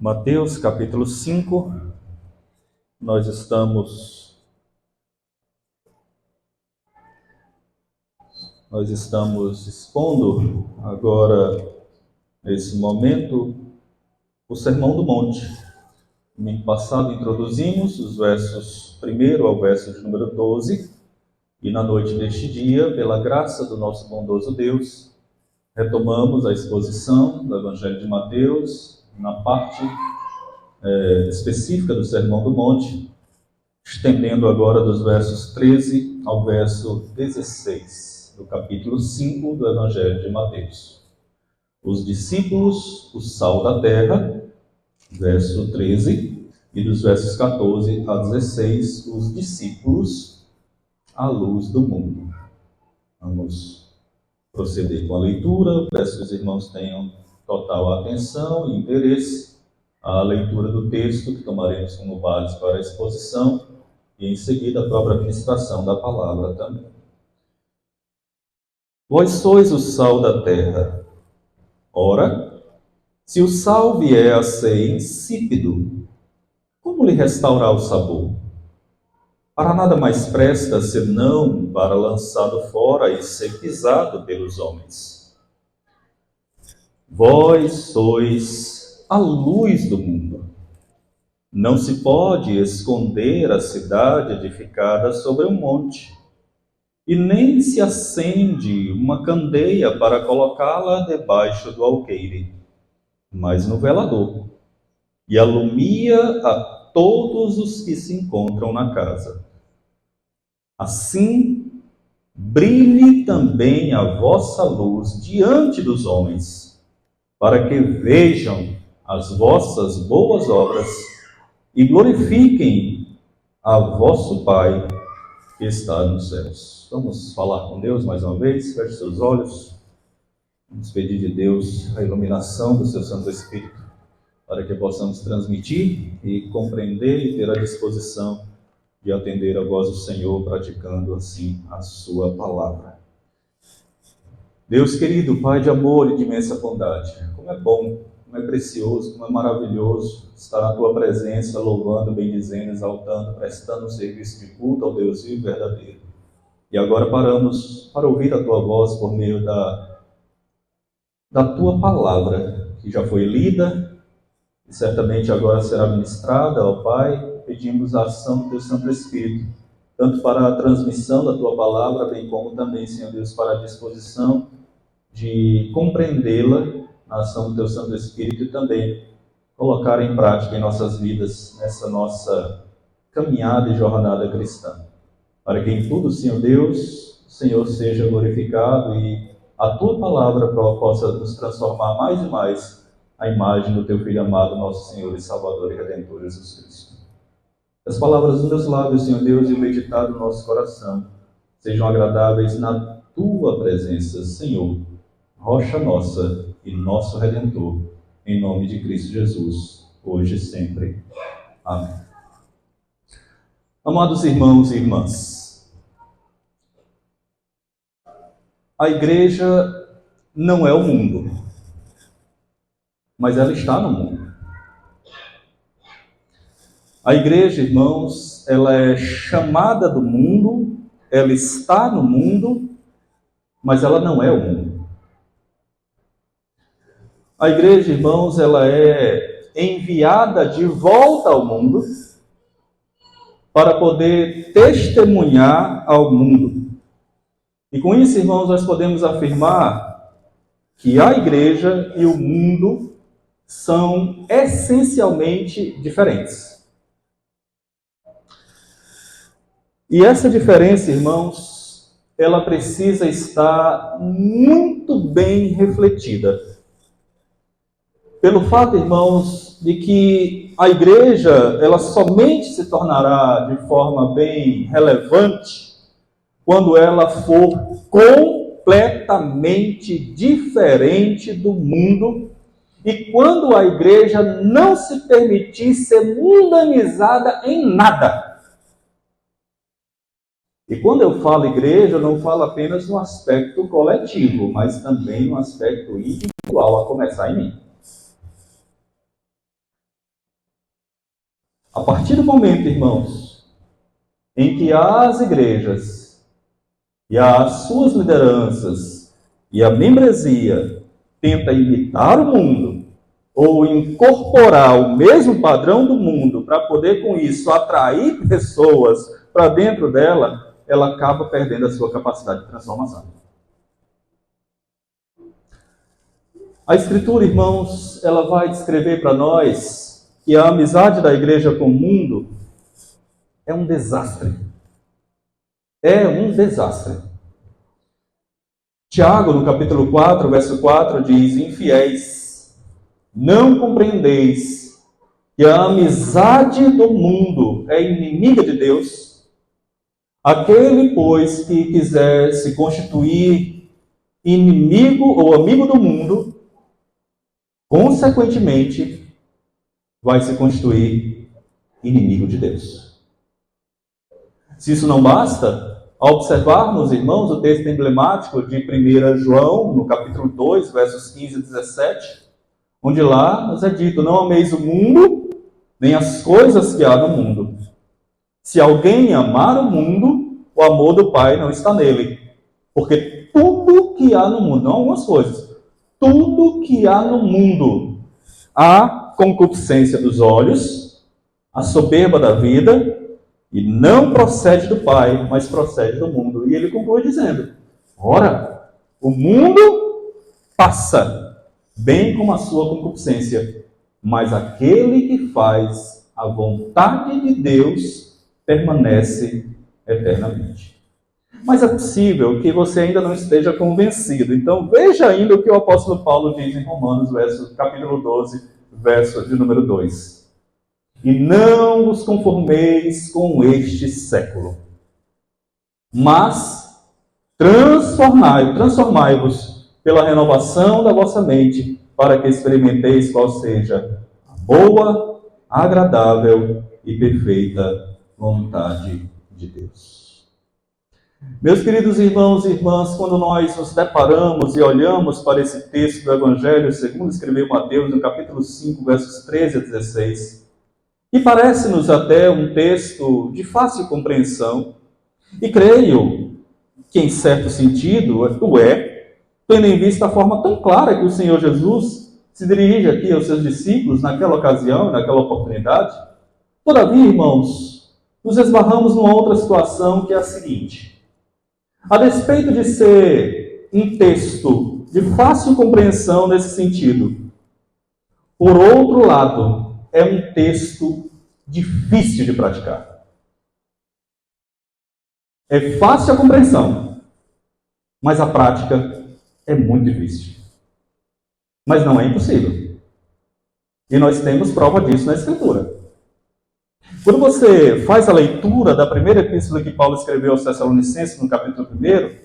Mateus capítulo 5, nós estamos expondo agora, nesse momento, o Sermão do Monte. No domingo passado introduzimos os versos 1 ao verso de número 12, e na noite deste dia, pela graça do nosso bondoso Deus, retomamos a exposição do Evangelho de Mateus, na parte específica do Sermão do Monte, estendendo agora dos versos 13 ao verso 16, do capítulo 5 do Evangelho de Mateus. Os discípulos, o sal da terra, verso 13, e dos versos 14 a 16, os discípulos, a luz do mundo. Vamos proceder com a leitura, peço que os irmãos tenham total atenção e interesse à leitura do texto, que tomaremos como base para a exposição, e em seguida a própria ministração da palavra também. Vós sois o sal da terra. Ora, se o sal vier a ser insípido, como lhe restaurar o sabor? Para nada mais presta, senão para lançado fora e ser pisado pelos homens. Vós sois a luz do mundo. Não se pode esconder a cidade edificada sobre um monte, e nem se acende uma candeia para colocá-la debaixo do alqueire, mas no velador, e alumia a todos os que se encontram na casa. Assim, brilhe também a vossa luz diante dos homens, para que vejam as vossas boas obras e glorifiquem a vosso Pai que está nos céus. Vamos falar com Deus mais uma vez, feche seus olhos. Vamos pedir de Deus a iluminação do seu Santo Espírito, para que possamos transmitir e compreender e ter a disposição de atender a voz do Senhor, praticando assim a sua palavra. Deus querido, Pai de amor e de imensa bondade, como é bom, como é precioso, como é maravilhoso estar na Tua presença, louvando, bendizendo, exaltando, prestando um serviço de culto ao Deus vivo e verdadeiro. E agora paramos para ouvir a Tua voz por meio da Tua palavra, que já foi lida e certamente agora será ministrada ao Pai. Pedimos a ação do Teu Santo Espírito, tanto para a transmissão da Tua palavra, bem como também, Senhor Deus, para a disposição de compreendê-la, na ação do Teu Santo Espírito, e também colocar em prática em nossas vidas, nessa nossa caminhada e jornada cristã. Para que em tudo, Senhor Deus, o Senhor seja glorificado e a Tua palavra possa nos transformar mais e mais à imagem do Teu Filho amado, nosso Senhor e Salvador e Redentor Jesus Cristo. As palavras dos meus lábios, Senhor Deus, e o meditado do nosso coração sejam agradáveis na Tua presença, Senhor, rocha nossa e nosso Redentor, em nome de Cristo Jesus, hoje e sempre. Amém. Amados irmãos e irmãs, a igreja não é o mundo, mas ela está no mundo. A igreja, irmãos, ela é chamada do mundo, ela está no mundo, mas ela não é o mundo. A igreja, irmãos, ela é enviada de volta ao mundo para poder testemunhar ao mundo. E com isso, irmãos, nós podemos afirmar que a igreja e o mundo são essencialmente diferentes. E essa diferença, irmãos, ela precisa estar muito bem refletida. Pelo fato, irmãos, de que a igreja, ela somente se tornará de forma bem relevante quando ela for completamente diferente do mundo e quando a igreja não se permitir ser mundanizada em nada. E quando eu falo igreja, eu não falo apenas no aspecto coletivo, mas também no aspecto individual, a começar em mim. A partir do momento, irmãos, em que as igrejas e as suas lideranças e a membresia tenta imitar o mundo ou incorporar o mesmo padrão do mundo para poder com isso atrair pessoas para dentro dela, ela acaba perdendo a sua capacidade de transformação. A Escritura, irmãos, ela vai descrever para nós que a amizade da igreja com o mundo é um desastre. É um desastre. Tiago, no capítulo 4, verso 4, diz: infiéis, não compreendeis que a amizade do mundo é inimiga de Deus? Aquele, pois, que quiser se constituir inimigo ou amigo do mundo, consequentemente, vai se constituir inimigo de Deus. Se isso não basta, ao observarmos, irmãos, o texto emblemático de 1 João, no capítulo 2, versos 15 e 17, onde lá nos é dito: não ameis o mundo, nem as coisas que há no mundo. Se alguém amar o mundo, o amor do Pai não está nele. Porque tudo que há no mundo, não algumas coisas, tudo que há no mundo, a concupiscência dos olhos, a soberba da vida, e não procede do Pai, mas procede do mundo. E ele conclui dizendo: ora, o mundo passa, bem como a sua concupiscência, mas aquele que faz a vontade de Deus permanece eternamente. Mas é possível que você ainda não esteja convencido. Então veja ainda o que o apóstolo Paulo diz em Romanos, capítulo 12, verso de número 2. E não vos conformeis com este século, mas transformai-vos pela renovação da vossa mente, para que experimenteis qual seja a boa, agradável e perfeita vontade de Deus. Meus queridos irmãos e irmãs, quando nós nos deparamos e olhamos para esse texto do Evangelho, segundo escreveu Mateus, no capítulo 5, versos 13 a 16, e parece-nos até um texto de fácil compreensão, e creio que, em certo sentido, o é, tendo em vista a forma tão clara que o Senhor Jesus se dirige aqui aos seus discípulos naquela ocasião, naquela oportunidade. Todavia, irmãos, nos esbarramos numa outra situação, que é a seguinte: a despeito de ser um texto de fácil compreensão nesse sentido, por outro lado, é um texto difícil de praticar. É fácil a compreensão, mas a prática é muito difícil. Mas não é impossível. E nós temos prova disso na Escritura. Quando você faz a leitura da primeira epístola que Paulo escreveu aos Tessalonicenses, no capítulo 1,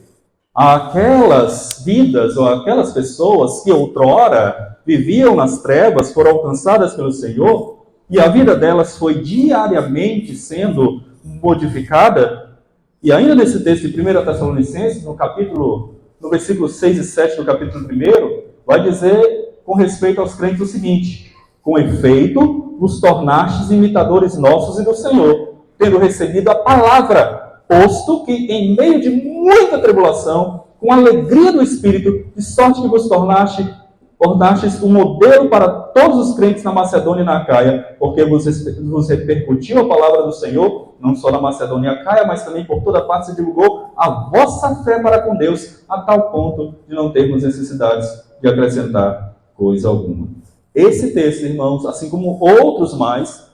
aquelas vidas ou aquelas pessoas que outrora viviam nas trevas foram alcançadas pelo Senhor, e a vida delas foi diariamente sendo modificada. E ainda nesse texto de 1 Tessalonicenses, no versículo 6 e 7 do capítulo 1, vai dizer com respeito aos crentes o seguinte: com efeito, vos tornastes imitadores nossos e do Senhor, tendo recebido a palavra, posto que em meio de muita tribulação, com alegria do Espírito, de sorte que vos tornastes um modelo para todos os crentes na Macedônia e na Acaia, porque vos repercutiu a palavra do Senhor, não só na Macedônia e Acaia, mas também por toda parte se divulgou a vossa fé para com Deus, a tal ponto de não termos necessidades de acrescentar coisa alguma. Esse texto, irmãos, assim como outros mais,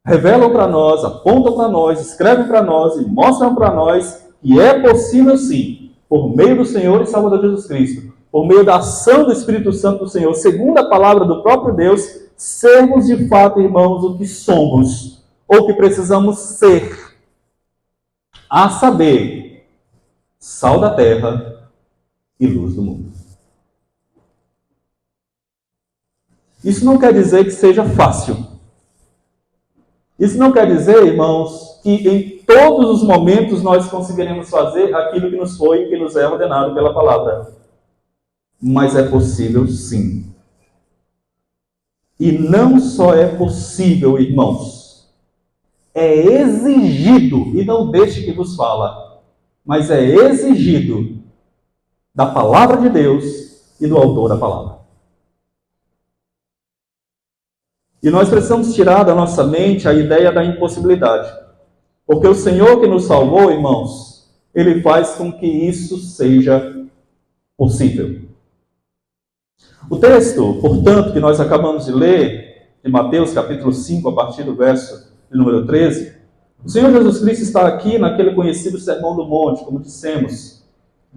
revelam para nós, apontam para nós, escrevem para nós e mostram para nós que é possível sim, por meio do Senhor e Salvador Jesus Cristo, por meio da ação do Espírito Santo do Senhor, segundo a palavra do próprio Deus, sermos de fato, irmãos, o que somos, ou que precisamos ser, a saber, sal da terra e luz do mundo. Isso não quer dizer que seja fácil. Isso não quer dizer, irmãos, que em todos os momentos nós conseguiremos fazer aquilo que nos foi e que nos é ordenado pela palavra. Mas é possível sim. E não só é possível, irmãos, é exigido, e não deixe que vos fala, mas é exigido da palavra de Deus e do autor da palavra. E nós precisamos tirar da nossa mente a ideia da impossibilidade. Porque o Senhor que nos salvou, irmãos, Ele faz com que isso seja possível. O texto, portanto, que nós acabamos de ler, de Mateus capítulo 5, a partir do verso de número 13, o Senhor Jesus Cristo está aqui naquele conhecido Sermão do Monte, como dissemos.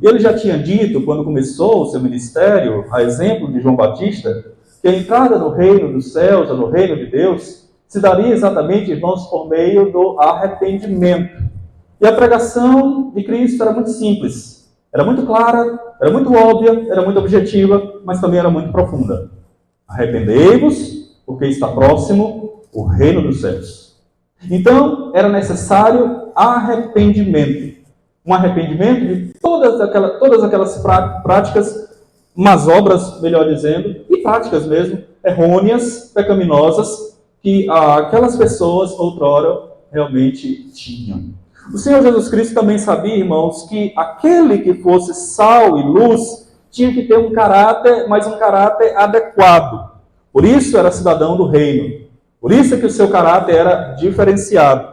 E Ele já tinha dito, quando começou o seu ministério, a exemplo de João Batista, que a entrada no reino dos céus, ou no reino de Deus, se daria exatamente, irmãos, por meio do arrependimento. E a pregação de Cristo era muito simples, era muito clara, era muito óbvia, era muito objetiva, mas também era muito profunda. Arrependei-vos, porque está próximo o reino dos céus. Então, era necessário arrependimento. Um arrependimento de todas aquelas práticas, más obras, melhor dizendo, e práticas mesmo, errôneas, pecaminosas, que aquelas pessoas outrora realmente tinham. O Senhor Jesus Cristo também sabia, irmãos, que aquele que fosse sal e luz tinha que ter um caráter, mas um caráter adequado. Por isso era cidadão do reino. Por isso é que o seu caráter era diferenciado.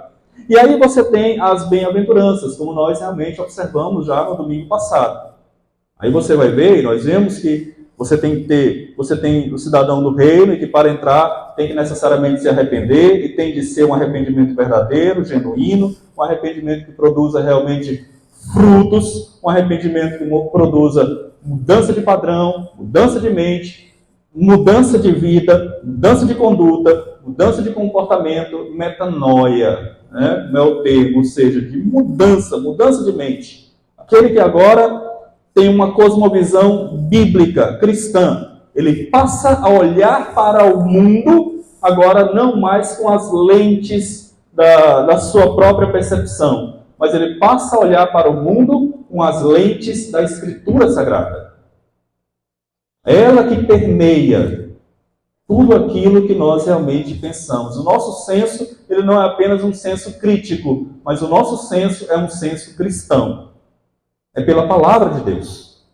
E aí você tem as bem-aventuranças, como nós realmente observamos já no domingo passado. Aí você vai ver, e nós vemos que você tem o cidadão do reino, e que para entrar tem que necessariamente se arrepender, e tem de ser um arrependimento verdadeiro, genuíno, um arrependimento que produza realmente frutos, um arrependimento que produza mudança de padrão, mudança de mente, mudança de vida, mudança de conduta, mudança de comportamento, metanoia, né? Não é o termo, ou seja, de mudança de mente. Aquele que agora tem uma cosmovisão bíblica, cristã. Ele passa a olhar para o mundo, agora não mais com as lentes da sua própria percepção, mas ele passa a olhar para o mundo com as lentes da Escritura Sagrada. Ela que permeia tudo aquilo que nós realmente pensamos. O nosso senso, ele não é apenas um senso crítico, mas o nosso senso é um senso cristão. É pela palavra de Deus.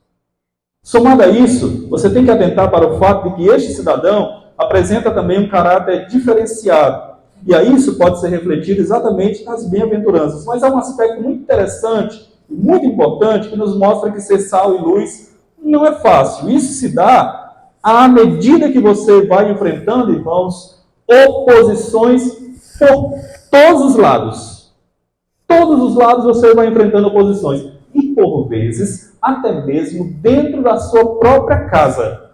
Somado a isso, você tem que atentar para o fato de que este cidadão apresenta também um caráter diferenciado. E aí isso pode ser refletido exatamente nas bem-aventuranças. Mas há um aspecto muito interessante e muito importante que nos mostra que ser sal e luz não é fácil. Isso se dá à medida que você vai enfrentando, irmãos, oposições por todos os lados. Todos os lados você vai enfrentando oposições. E, por vezes, até mesmo dentro da sua própria casa,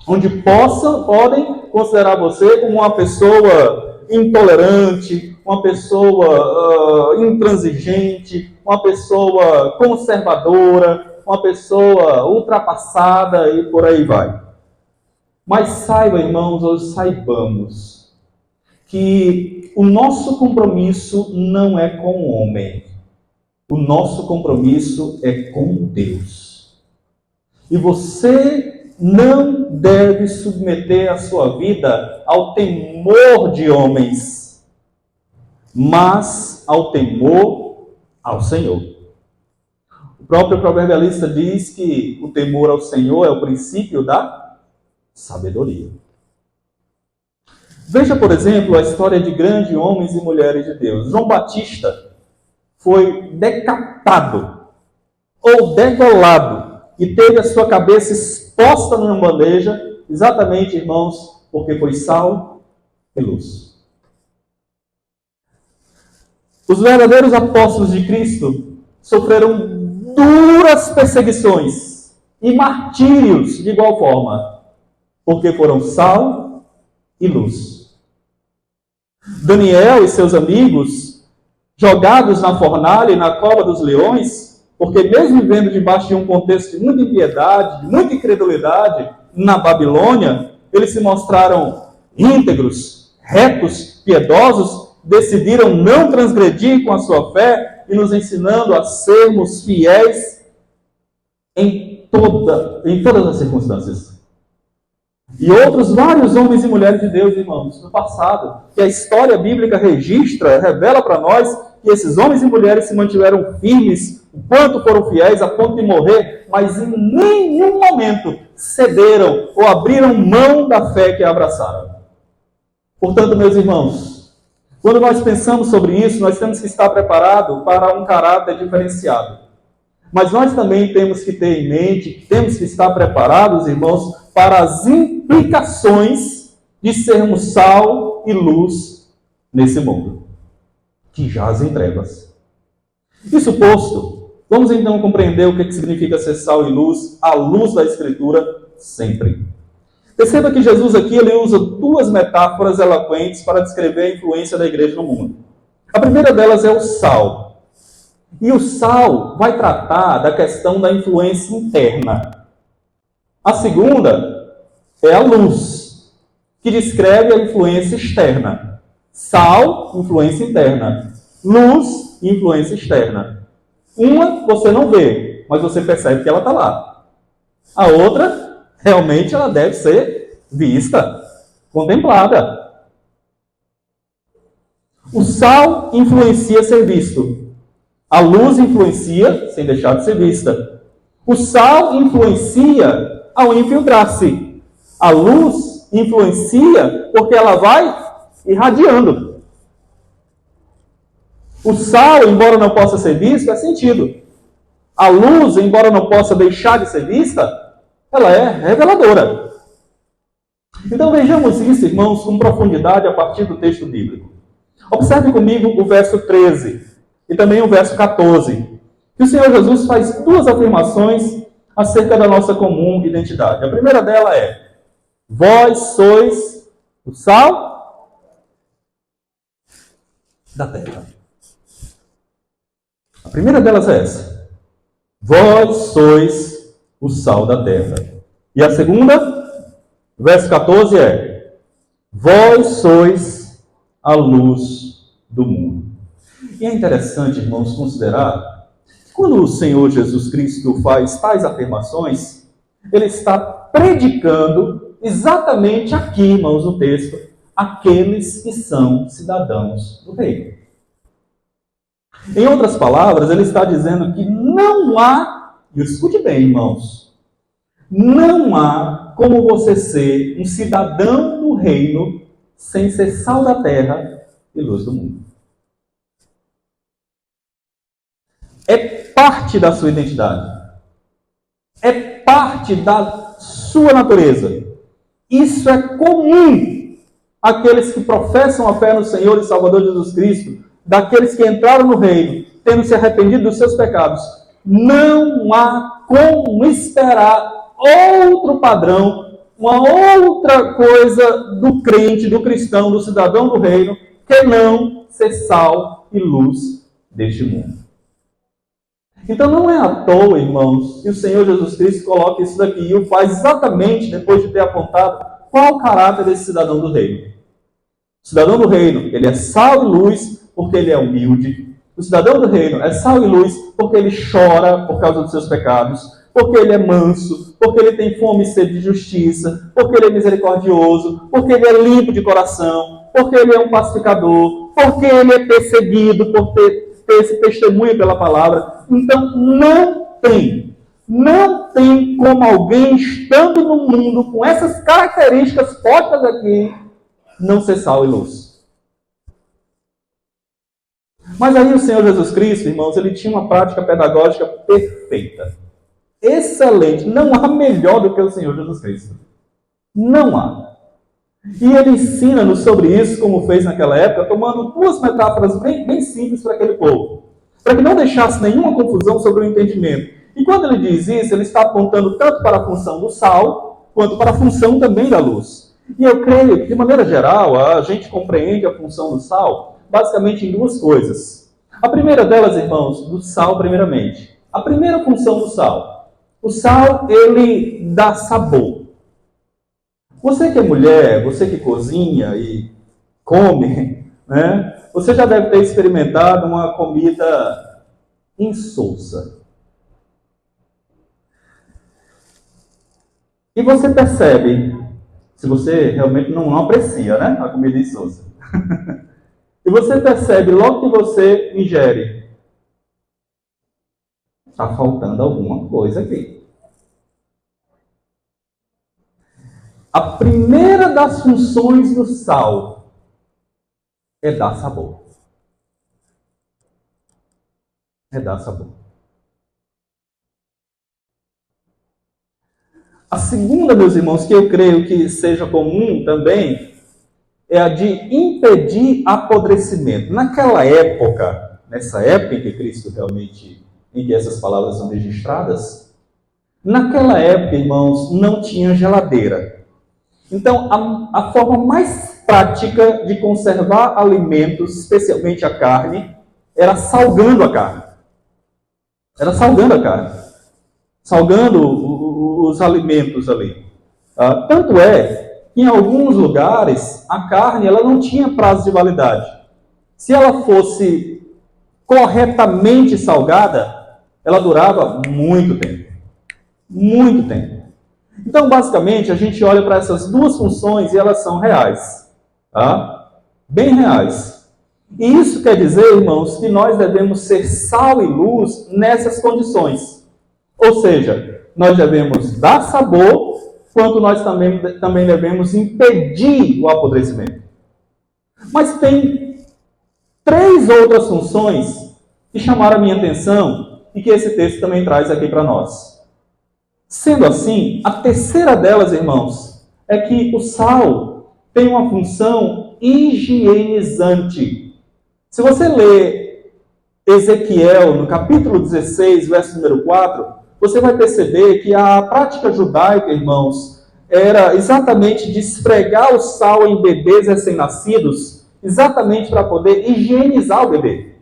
onde podem considerar você como uma pessoa intolerante, uma pessoa intransigente, uma pessoa conservadora, uma pessoa ultrapassada e por aí vai. Mas saiba, irmãos, ou saibamos, que o nosso compromisso não é com o homem. O nosso compromisso é com Deus. E você não deve submeter a sua vida ao temor de homens, mas ao temor ao Senhor. O próprio proverbialista diz que o temor ao Senhor é o princípio da sabedoria. Veja, por exemplo, a história de grandes homens e mulheres de Deus. João Batista foi decapitado ou degolado e teve a sua cabeça exposta numa bandeja, exatamente, irmãos, porque foi sal e luz. Os verdadeiros apóstolos de Cristo sofreram duras perseguições e martírios de igual forma, porque foram sal e luz. Daniel e seus amigos, jogados na fornalha e na cova dos leões, porque mesmo vivendo debaixo de um contexto de muita impiedade, de muita incredulidade, na Babilônia, eles se mostraram íntegros, retos, piedosos, decidiram não transgredir com a sua fé e nos ensinando a sermos fiéis em todas as circunstâncias. E outros vários homens e mulheres de Deus, irmãos, no passado, que a história bíblica registra, revela para nós que esses homens e mulheres se mantiveram firmes, o quanto foram fiéis a ponto de morrer, mas em nenhum momento cederam ou abriram mão da fé que abraçaram. Portanto, meus irmãos, quando nós pensamos sobre isso, nós temos que estar preparados para um caráter diferenciado. Mas nós também temos que ter em mente, temos que estar preparados, irmãos, para as implicações de sermos sal e luz nesse mundo, que jaz em trevas. Isso posto, vamos então compreender o que significa ser sal e luz, à luz da Escritura, sempre. Perceba que Jesus aqui ele usa duas metáforas eloquentes para descrever a influência da igreja no mundo. A primeira delas é o sal. E o sal vai tratar da questão da influência interna. A segunda é a luz, que descreve a influência externa. Sal, influência interna. Luz, influência externa. Uma você não vê, mas você percebe que ela está lá. A outra, realmente, ela deve ser vista, contemplada. O sal influencia ser visto. A luz influencia sem deixar de ser vista. O sal influencia ao infiltrar-se. A luz influencia porque ela vai irradiando. O sal, embora não possa ser visto, é sentido. A luz, embora não possa deixar de ser vista, ela é reveladora. Então vejamos isso, irmãos, com profundidade a partir do texto bíblico. Observe comigo o verso 13 e também o verso 14. Que o Senhor Jesus faz duas afirmações acerca da nossa comum identidade. A primeira dela é: vós sois o sal da terra. A primeira delas é essa: vós sois o sal da terra. E a segunda, verso 14 é: vós sois a luz do mundo. E é interessante, irmãos, considerar que quando o Senhor Jesus Cristo faz tais afirmações, ele está predicando exatamente aqui, irmãos, no texto, aqueles que são cidadãos do reino. Em outras palavras, ele está dizendo que não há, e escute bem, irmãos, não há como você ser um cidadão do reino sem ser sal da terra e luz do mundo. É parte da sua identidade. É parte da sua natureza. Isso é comum àqueles que professam a fé no Senhor e Salvador Jesus Cristo, daqueles que entraram no reino, tendo se arrependido dos seus pecados. Não há como esperar outro padrão, uma outra coisa do crente, do cristão, do cidadão do reino, que não ser sal e luz deste mundo. Então não é à toa, irmãos, que o Senhor Jesus Cristo coloca isso daqui e o faz exatamente depois de ter apontado qual o caráter desse cidadão do reino. O cidadão do reino, ele é sal e luz porque ele é humilde. O cidadão do reino é sal e luz porque ele chora por causa dos seus pecados, porque ele é manso, porque ele tem fome e sede de justiça, porque ele é misericordioso, porque ele é limpo de coração, porque ele é um pacificador, porque ele é perseguido por ter esse testemunho pela palavra. Então não tem como alguém estando no mundo com essas características postas aqui não ser sal e luz. Mas aí o Senhor Jesus Cristo, irmãos, ele tinha uma prática pedagógica perfeita, excelente. Não há melhor do que o Senhor Jesus Cristo. Não há. E ele ensina-nos sobre isso, como fez naquela época, tomando duas metáforas bem simples para aquele povo, para que não deixasse nenhuma confusão sobre o entendimento. E quando ele diz isso, ele está apontando tanto para a função do sal, quanto para a função também da luz. E eu creio que, de maneira geral, a gente compreende a função do sal basicamente em duas coisas. A primeira delas, irmãos, do sal primeiramente. A primeira função do sal. O sal, ele dá sabor. Você que é mulher, você que cozinha e come, né? Você já deve ter experimentado uma comida insossa. E você percebe Se você realmente não aprecia, né, a comida insossa. E você percebe logo que você ingere, está faltando alguma coisa aqui. A primeira das funções do sal é dar sabor. É dar sabor. A segunda, meus irmãos, que eu creio que seja comum também, é a de impedir apodrecimento. Naquela época, nessa época em que Cristo realmente, em que essas palavras são registradas, naquela época, irmãos, não tinha geladeira. Então, a forma mais prática de conservar alimentos, especialmente a carne, era salgando a carne. Era salgando a carne. Salgando os alimentos ali. Tanto é que em alguns lugares a carne ela não tinha prazo de validade. Se ela fosse corretamente salgada, ela durava muito tempo. Muito tempo. Então, basicamente, a gente olha para essas duas funções e elas são reais. Tá? Bem reais. E isso quer dizer, irmãos, que nós devemos ser sal e luz nessas condições. Ou seja, nós devemos dar sabor, quanto nós também devemos impedir o apodrecimento. Mas tem 3 outras funções que chamaram a minha atenção e que esse texto também traz aqui para nós. Sendo assim, a terceira delas, irmãos, é que o sal tem uma função higienizante. Se você ler Ezequiel, no capítulo 16, verso número 4, você vai perceber que a prática judaica, irmãos, era exatamente de esfregar o sal em bebês recém-nascidos, exatamente para poder higienizar o bebê,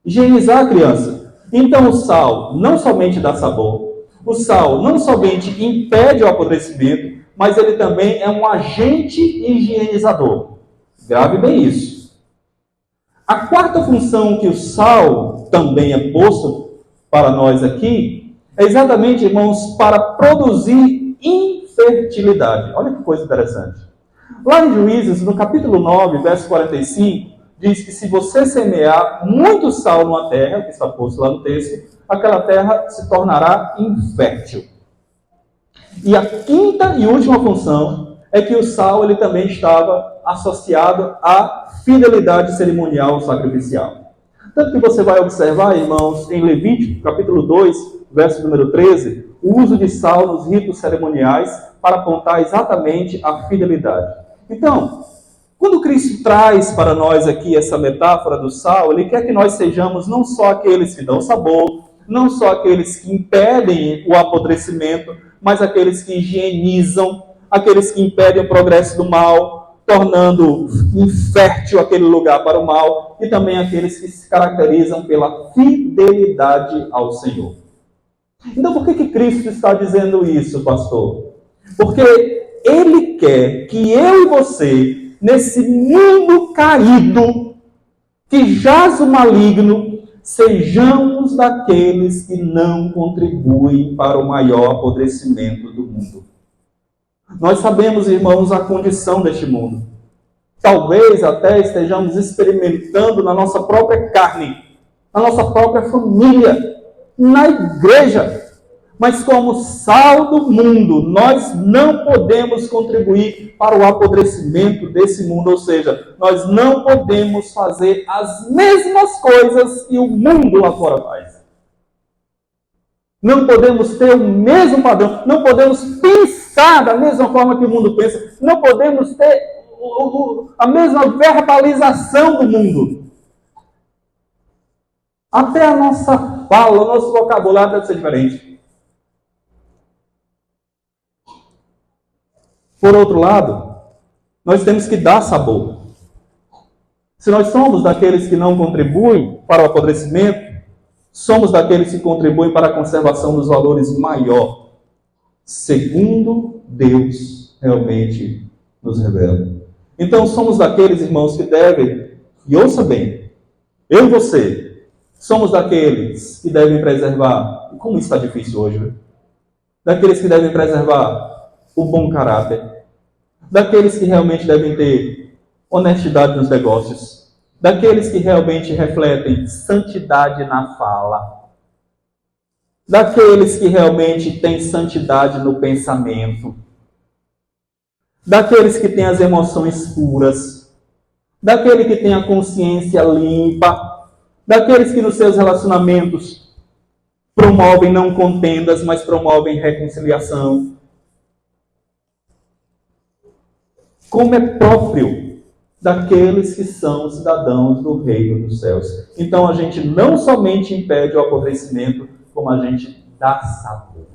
higienizar a criança. Então o sal não somente dá sabor, o sal não somente impede o apodrecimento, mas ele também é um agente higienizador. Grave bem isso. A quarta função que o sal também é posto para nós aqui é exatamente, irmãos, para produzir infertilidade. Olha que coisa interessante. Lá em Juízes, no capítulo 9, verso 45, diz que se você semear muito sal numa terra, que está posto lá no texto, aquela terra se tornará infértil. E a quinta e última função é que o sal ele também estava associado à fidelidade cerimonial sacrificial. Tanto que você vai observar, irmãos, em Levítico, capítulo 2, verso número 13, o uso de sal nos ritos cerimoniais para apontar exatamente a fidelidade. Então, quando Cristo traz para nós aqui essa metáfora do sal, ele quer que nós sejamos não só aqueles que dão sabor, não só aqueles que impedem o apodrecimento, mas aqueles que higienizam, aqueles que impedem o progresso do mal, tornando infértil aquele lugar para o mal, e também aqueles que se caracterizam pela fidelidade ao Senhor. Então, por que Cristo está dizendo isso, pastor? Porque Ele quer que eu e você, nesse mundo caído, que jaz o maligno, sejamos daqueles que não contribuem para o maior apodrecimento do mundo. Nós sabemos, irmãos, a condição deste mundo. Talvez até estejamos experimentando na nossa própria carne, na nossa própria família, na igreja. Mas como sal do mundo, nós não podemos contribuir para o apodrecimento desse mundo. Ou seja, nós não podemos fazer as mesmas coisas que o mundo lá fora faz. Não podemos ter o mesmo padrão. Não podemos pensar da mesma forma que o mundo pensa. Não podemos ter a mesma verbalização do mundo. Até a nossa fala, o nosso vocabulário deve ser diferente. Por outro lado, nós temos que dar sabor. Se nós somos daqueles que não contribuem para o apodrecimento, somos daqueles que contribuem para a conservação dos valores maior, segundo Deus realmente nos revela. Então, somos daqueles, irmãos, que devem, e ouça bem, eu e você, somos daqueles que devem preservar, como isso está difícil hoje, né? Daqueles que devem preservar o bom caráter, daqueles que realmente devem ter honestidade nos negócios, daqueles que realmente refletem santidade na fala, daqueles que realmente têm santidade no pensamento, daqueles que têm as emoções puras, daquele que tem a consciência limpa, daqueles que nos seus relacionamentos promovem não contendas, mas promovem reconciliação. Como é próprio daqueles que são cidadãos do reino dos céus. Então a gente não somente impede o apodrecimento, como a gente dá sabor.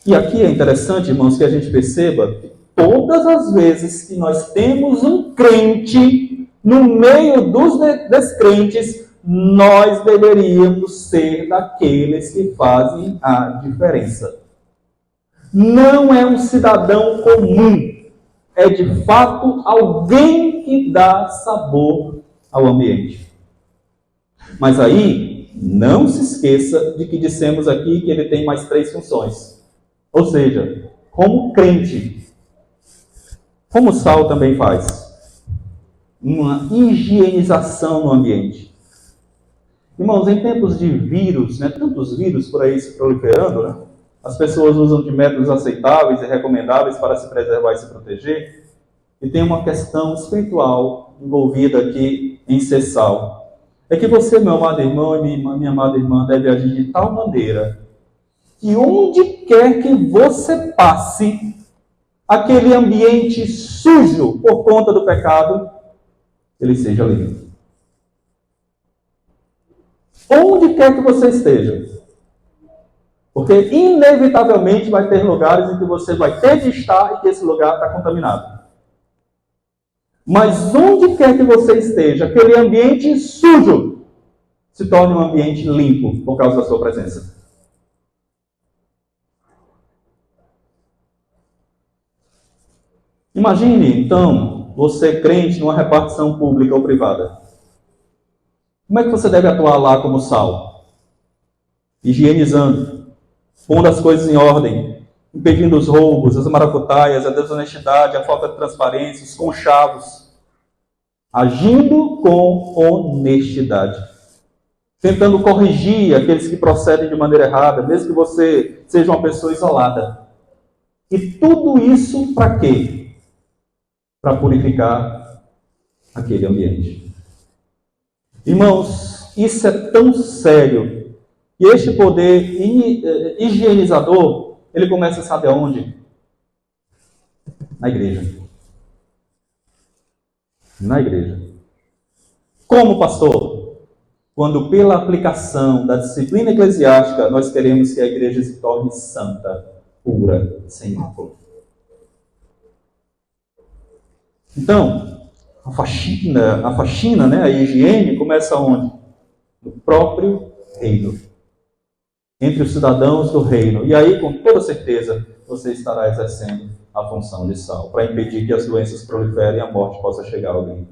E aqui é interessante, irmãos, que a gente perceba que todas as vezes que nós temos um crente no meio dos descrentes, nós deveríamos ser daqueles que fazem a diferença. Não é um cidadão comum, é de fato alguém que dá sabor ao ambiente. Mas aí, não se esqueça de que dissemos aqui que ele tem mais 3 funções. Ou seja, como crente, como o sal também faz, uma higienização no ambiente. Irmãos, em tempos de vírus, tantos vírus por aí se proliferando, as pessoas usam de métodos aceitáveis e recomendáveis para se preservar e se proteger. E tem uma questão espiritual envolvida aqui em ser sal. É que você, meu amado irmão e minha amada irmã, deve agir de tal maneira que onde quer que você passe, aquele ambiente sujo por conta do pecado, ele seja limpo. Onde quer que você esteja. Porque, inevitavelmente, vai ter lugares em que você vai ter de estar e que esse lugar está contaminado. Mas onde quer que você esteja, aquele ambiente sujo se torne um ambiente limpo por causa da sua presença. Imagine, então, você crente numa repartição pública ou privada. Como é que você deve atuar lá como sal? Higienizando, pondo as coisas em ordem, impedindo os roubos, as maracutaias, a desonestidade, a falta de transparência, os conchavos. Agindo com honestidade. Tentando corrigir aqueles que procedem de maneira errada, mesmo que você seja uma pessoa isolada. E tudo isso para quê? Para purificar aquele ambiente. Irmãos, isso é tão sério. E este poder higienizador, ele começa, sabe aonde? Na igreja. Na igreja. Como, pastor? Quando pela aplicação da disciplina eclesiástica, nós queremos que a igreja se torne santa, pura, sem mácula. Então, a faxina, a higiene começa onde? No próprio reino. Entre os cidadãos do reino. E aí, com toda certeza, você estará exercendo a função de sal, para impedir que as doenças proliferem e a morte possa chegar a alguém.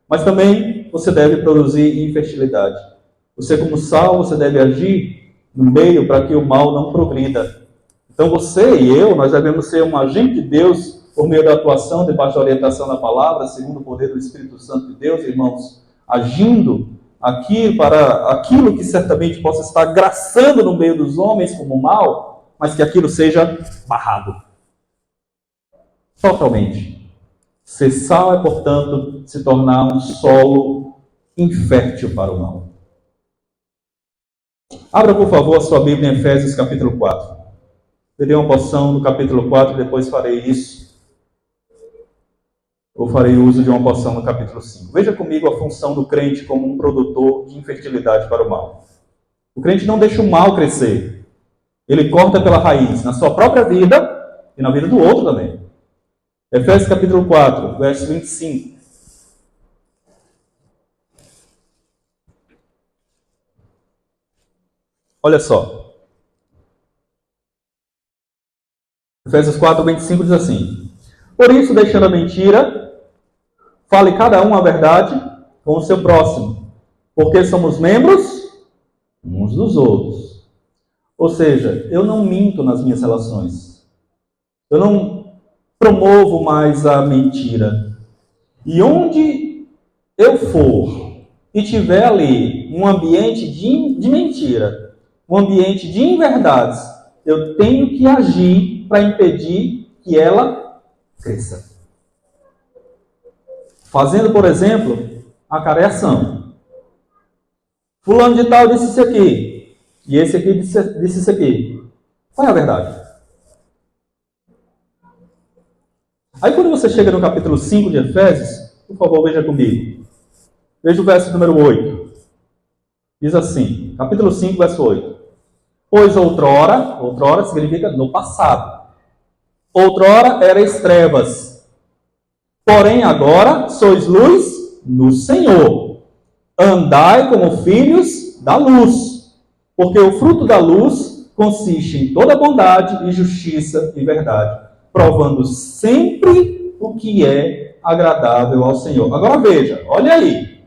Mas também você deve produzir infertilidade. Você, como sal, você deve agir no meio para que o mal não progrida. Então você e eu, nós devemos ser um agente de Deus por meio da atuação, debaixo da orientação da palavra, segundo o poder do Espírito Santo de Deus, irmãos, agindo aqui para aquilo que certamente possa estar graçando no meio dos homens como mal, mas que aquilo seja barrado. Totalmente. Ser sal é, portanto, se tornar um solo infértil para o mal. Abra, por favor, a sua Bíblia em Efésios capítulo 4. Eu dei uma porção no capítulo 4 e depois farei isso. Ou farei uso de uma porção no capítulo 5. Veja comigo a função do crente como um produtor de infertilidade para o mal. O crente não deixa o mal crescer. Ele corta pela raiz, na sua própria vida e na vida do outro também. Efésios capítulo 4, verso 25. Olha só. Efésios 4, 25 diz assim: Por isso, deixando a mentira, fale cada um a verdade com o seu próximo, porque somos membros uns dos outros. Ou seja, eu não minto nas minhas relações. Eu não promovo mais a mentira. E onde eu for e tiver ali um ambiente de mentira, um ambiente de inverdades, eu tenho que agir para impedir que ela cresça. Fazendo, por exemplo, a careação. Fulano de tal disse isso aqui, e esse aqui disse isso aqui. Qual é a verdade? Aí quando você chega no capítulo 5 de Efésios, por favor, veja comigo. Veja o verso número 8. Diz assim, capítulo 5, verso 8. Pois outrora significa no passado. Outrora erais trevas, porém agora sois luz no Senhor. Andai como filhos da luz, porque o fruto da luz consiste em toda bondade e justiça e verdade, provando sempre o que é agradável ao Senhor. Agora veja, olha aí.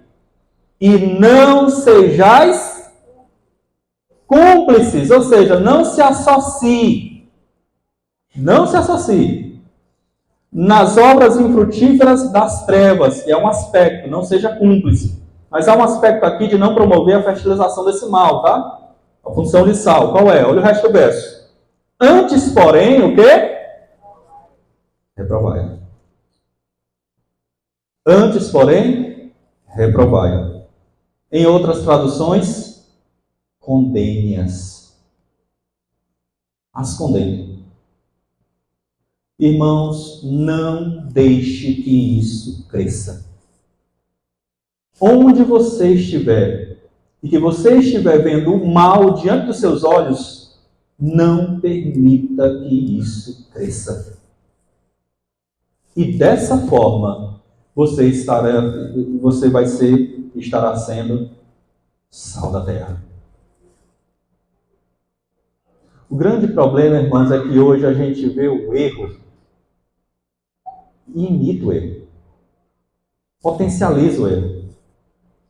E não sejais cúmplices, ou seja, não se associe. Não se associe nas obras infrutíferas das trevas, que é um aspecto, não seja cúmplice. Mas há um aspecto aqui de não promover a fertilização desse mal, tá? A função de sal, qual é? Olha o resto do verso. Antes, porém, o quê? Reprovai. Antes, porém, reprovai. Em outras traduções, condene-as. As condene. Irmãos, não deixe que isso cresça. Onde você estiver, e que você estiver vendo o mal diante dos seus olhos, não permita que isso cresça. E dessa forma, você estará sendo sal da terra. O grande problema, irmãos, é que hoje a gente vê o erro e imita o erro. Potencializa o erro.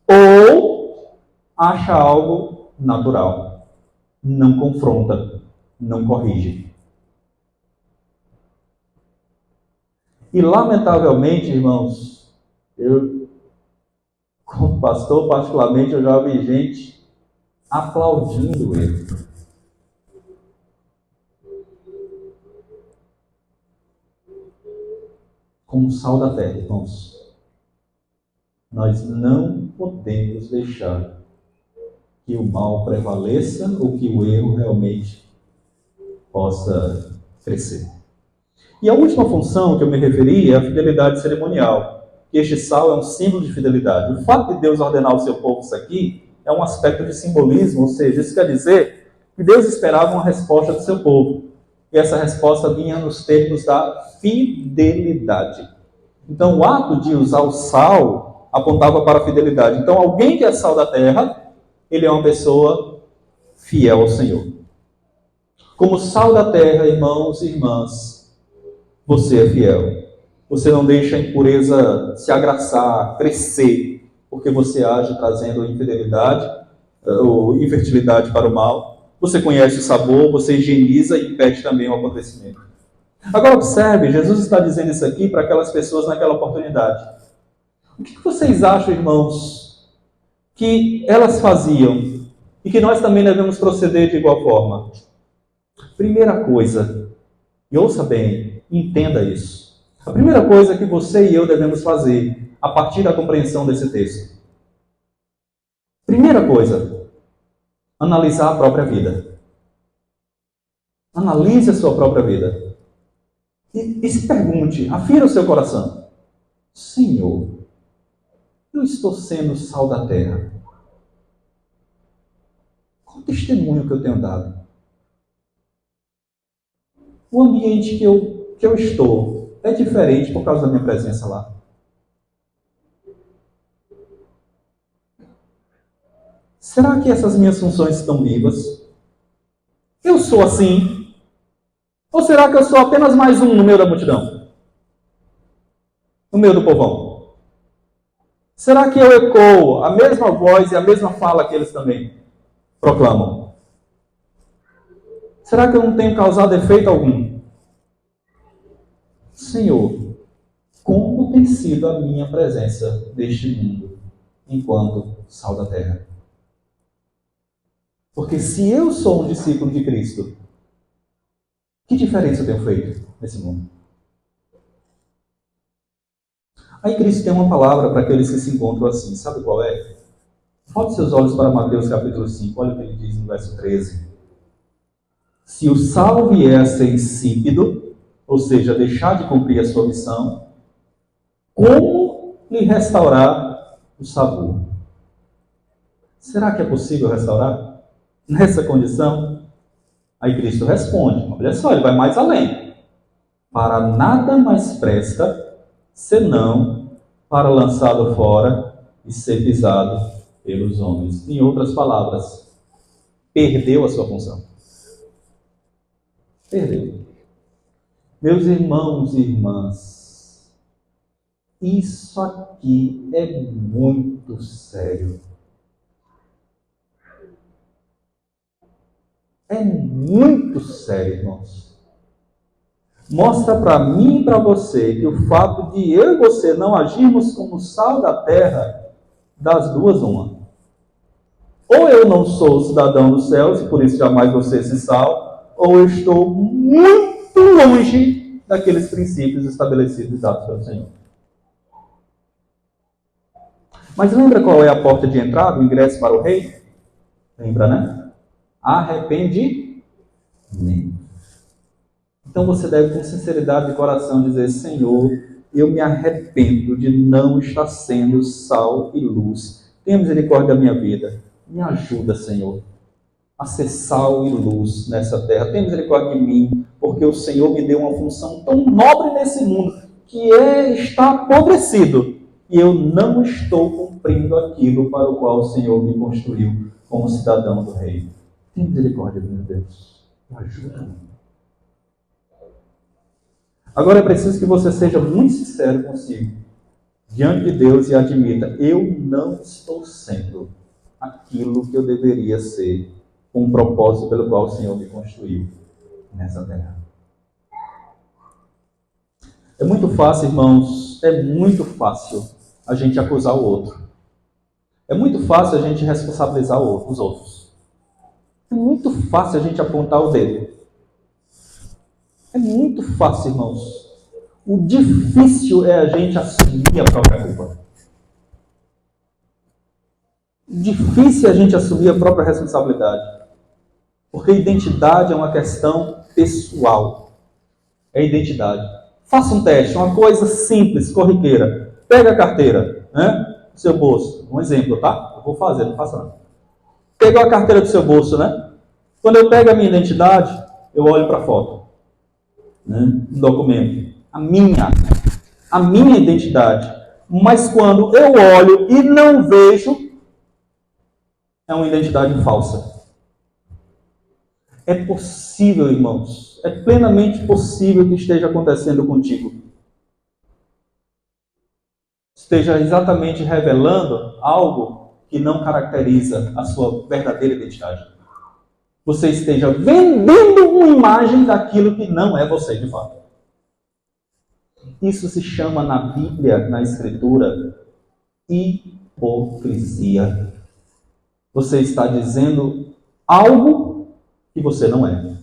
Ou acha algo natural. Não confronta, não corrige. E lamentavelmente, irmãos, eu, como pastor, particularmente, eu já vi gente aplaudindo o erro. Como sal da terra, irmãos. Nós não podemos deixar que o mal prevaleça ou que o erro realmente possa crescer. E a última função que eu me referi é a fidelidade cerimonial. Este sal é um símbolo de fidelidade. O fato de Deus ordenar ao seu povo isso aqui é um aspecto de simbolismo, ou seja, isso quer dizer que Deus esperava uma resposta do seu povo. E essa resposta vinha nos termos da fidelidade. Então, o ato de usar o sal apontava para a fidelidade. Então, alguém que é sal da terra, ele é uma pessoa fiel ao Senhor. Como sal da terra, irmãos e irmãs, você é fiel. Você não deixa a impureza se agraçar, crescer, porque você age trazendo infidelidade ou infertilidade para o mal. Você conhece o sabor, você higieniza e impede também o acontecimento. Agora observe, Jesus está dizendo isso aqui para aquelas pessoas naquela oportunidade. O que vocês acham, irmãos, que elas faziam e que nós também devemos proceder de igual forma? Primeira coisa, e ouça bem, entenda isso. A primeira coisa que você e eu devemos fazer a partir da compreensão desse texto. Primeira coisa, analisar a própria vida. Analise a sua própria vida. E se pergunte, afira o seu coração. Senhor, eu estou sendo sal da terra. Qual o testemunho que eu tenho dado? O ambiente que eu estou é diferente por causa da minha presença lá. Será que essas minhas funções estão vivas? Eu sou assim? Ou será que eu sou apenas mais um no meio da multidão? No meio do povão? Será que eu ecoo a mesma voz e a mesma fala que eles também proclamam? Será que eu não tenho causado efeito algum? Senhor, como tem sido a minha presença neste mundo enquanto sal da terra? Porque se eu sou um discípulo de Cristo, que diferença eu tenho feito nesse mundo? Aí Cristo tem uma palavra para aqueles que se encontram assim. Sabe qual é? Volte seus olhos para Mateus capítulo 5. Olha o que ele diz no verso 13. Se o sal vier a ser insípido, ou seja, deixar de cumprir a sua missão, como lhe restaurar o sabor? Será que é possível restaurar nessa condição? Aí Cristo responde, olha só, ele vai mais além. Para nada mais presta, senão para lançá-lo fora e ser pisado pelos homens. Em outras palavras, perdeu a sua função. Perdeu. Meus irmãos e irmãs, isso aqui é muito sério. É muito sério, irmãos. Mostra para mim e para você que o fato de eu e você não agirmos como sal da terra, das duas uma. Ou eu não sou cidadão dos céus, e por isso jamais vou ser esse sal, ou eu estou muito longe daqueles princípios estabelecidos e dados pelo Senhor. Mas lembra qual é a porta de entrada, o ingresso para o reino? Lembra, né? Arrependimento. Então você deve, com sinceridade de coração, dizer: Senhor, eu me arrependo de não estar sendo sal e luz. Tenha misericórdia da minha vida. Me ajuda, Senhor, a ser sal e luz nessa terra. Tenha misericórdia de mim, porque o Senhor me deu uma função tão nobre nesse mundo, que é estar apodrecido. E eu não estou cumprindo aquilo para o qual o Senhor me construiu como cidadão do reino. Tenha misericórdia, meu Deus. Me ajuda-me. Agora é preciso que você seja muito sincero consigo, diante de Deus, e admita: eu não estou sendo aquilo que eu deveria ser, com o propósito pelo qual o Senhor me construiu nessa terra. É muito fácil, irmãos, é muito fácil a gente acusar o outro. É muito fácil a gente responsabilizar os outros. É muito fácil a gente apontar o dedo. É muito fácil, irmãos. O difícil é a gente assumir a própria culpa. Difícil é a gente assumir a própria responsabilidade. Porque identidade é uma questão pessoal. É identidade. Faça um teste, uma coisa simples, corriqueira. Pega a carteira, né, do seu bolso. Um exemplo, tá? Eu vou fazer, não faça nada. Pegou a carteira do seu bolso, né? Quando eu pego a minha identidade, eu olho para a foto. Um documento, a minha identidade. Mas quando eu olho e não vejo, é uma identidade falsa. É possível, irmãos, é plenamente possível que esteja acontecendo contigo. Esteja exatamente revelando algo que não caracteriza a sua verdadeira identidade. Você esteja vendendo uma imagem daquilo que não é você de fato. Isso se chama na Bíblia, na Escritura, hipocrisia. Você está dizendo algo que você não é.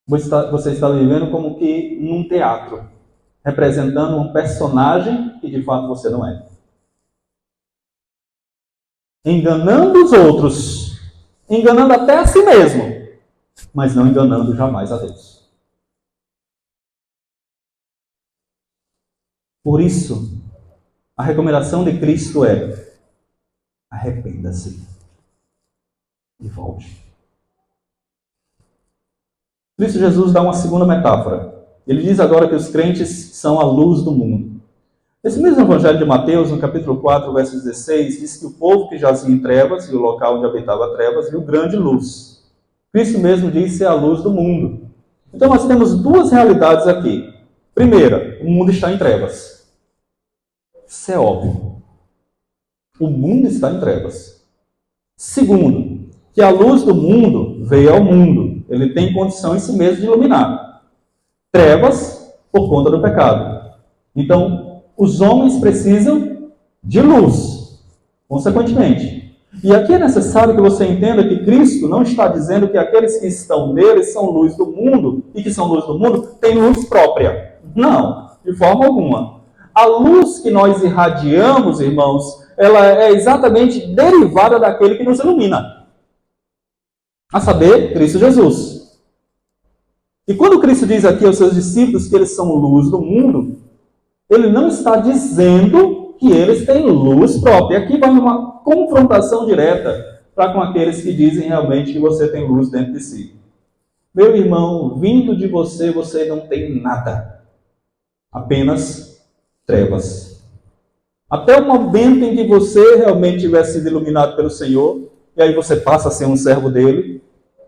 Você está vivendo como que num teatro, representando um personagem que de fato você não é. Enganando os outros, enganando até a si mesmo, mas não enganando jamais a Deus. Por isso, a recomendação de Cristo é: arrependa-se e volte. Cristo Jesus dá uma segunda metáfora. Ele diz agora que os crentes são a luz do mundo. Esse mesmo evangelho de Mateus, no capítulo 4, verso 16, diz que o povo que jazia em trevas, e o local onde habitava trevas, viu grande luz. Cristo mesmo diz ser a luz do mundo. Então nós temos duas realidades aqui. Primeira, o mundo está em trevas. Isso é óbvio. O mundo está em trevas. Segundo, que a luz do mundo veio ao mundo. Ele tem condição em si mesmo de iluminar. Trevas por conta do pecado. Então, os homens precisam de luz, consequentemente. E aqui é necessário que você entenda que Cristo não está dizendo que aqueles que estão nele são luz do mundo, e que são luz do mundo têm luz própria. Não, de forma alguma. A luz que nós irradiamos, irmãos, ela é exatamente derivada daquele que nos ilumina. A saber, Cristo Jesus. E quando Cristo diz aqui aos seus discípulos que eles são luz do mundo, ele não está dizendo que eles têm luz própria. Aqui vai uma confrontação direta para com aqueles que dizem realmente que você tem luz dentro de si. Meu irmão, vindo de você, você não tem nada. Apenas trevas. Até o momento em que você realmente tiver sido iluminado pelo Senhor, e aí você passa a ser um servo dele,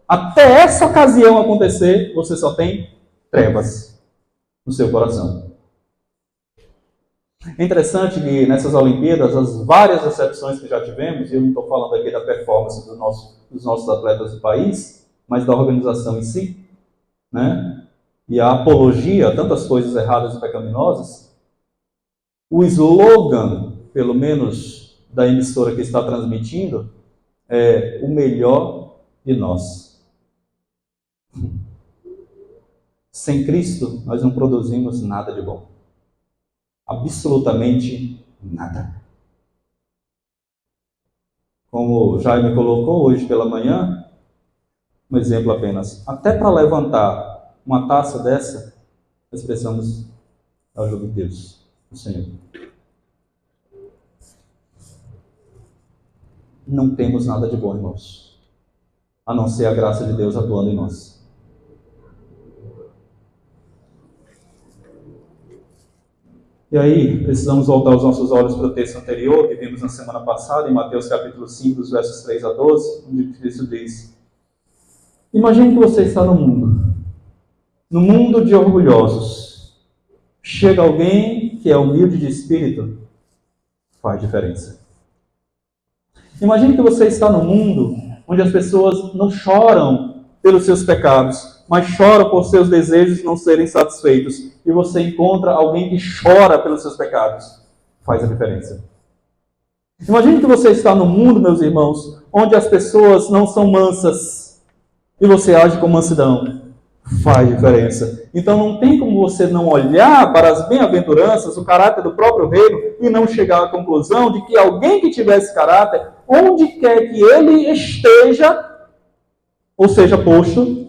até essa ocasião acontecer, você só tem trevas no seu coração. É interessante que nessas Olimpíadas, as várias decepções que já tivemos, e eu não estou falando aqui da performance dos nossos atletas do país, mas da organização em si, né? E a apologia a tantas coisas erradas e pecaminosas, o slogan, pelo menos da emissora que está transmitindo, é o melhor de nós. Sem Cristo, nós não produzimos nada de bom. Absolutamente nada. Como o Jaime colocou hoje pela manhã, um exemplo apenas. Até para levantar uma taça dessa, nós precisamos da ajuda de Deus, do Senhor. Não temos nada de bom, irmãos, a não ser a graça de Deus atuando em nós. E aí, precisamos voltar os nossos olhos para o texto anterior, que vimos na semana passada, em Mateus capítulo 5, dos versos 3 a 12, onde Cristo diz: imagine que você está no mundo de orgulhosos. Chega alguém que é humilde de espírito, faz diferença. Imagine que você está no mundo onde as pessoas não choram pelos seus pecados, mas choram por seus desejos não serem satisfeitos. E você encontra alguém que chora pelos seus pecados. Faz a diferença. Imagine que você está no mundo, meus irmãos, onde as pessoas não são mansas. E você age com mansidão. Faz diferença. Então não tem como você não olhar para as bem-aventuranças, o caráter do próprio reino, e não chegar à conclusão de que alguém que tiver esse caráter, onde quer que ele esteja, ou seja posto,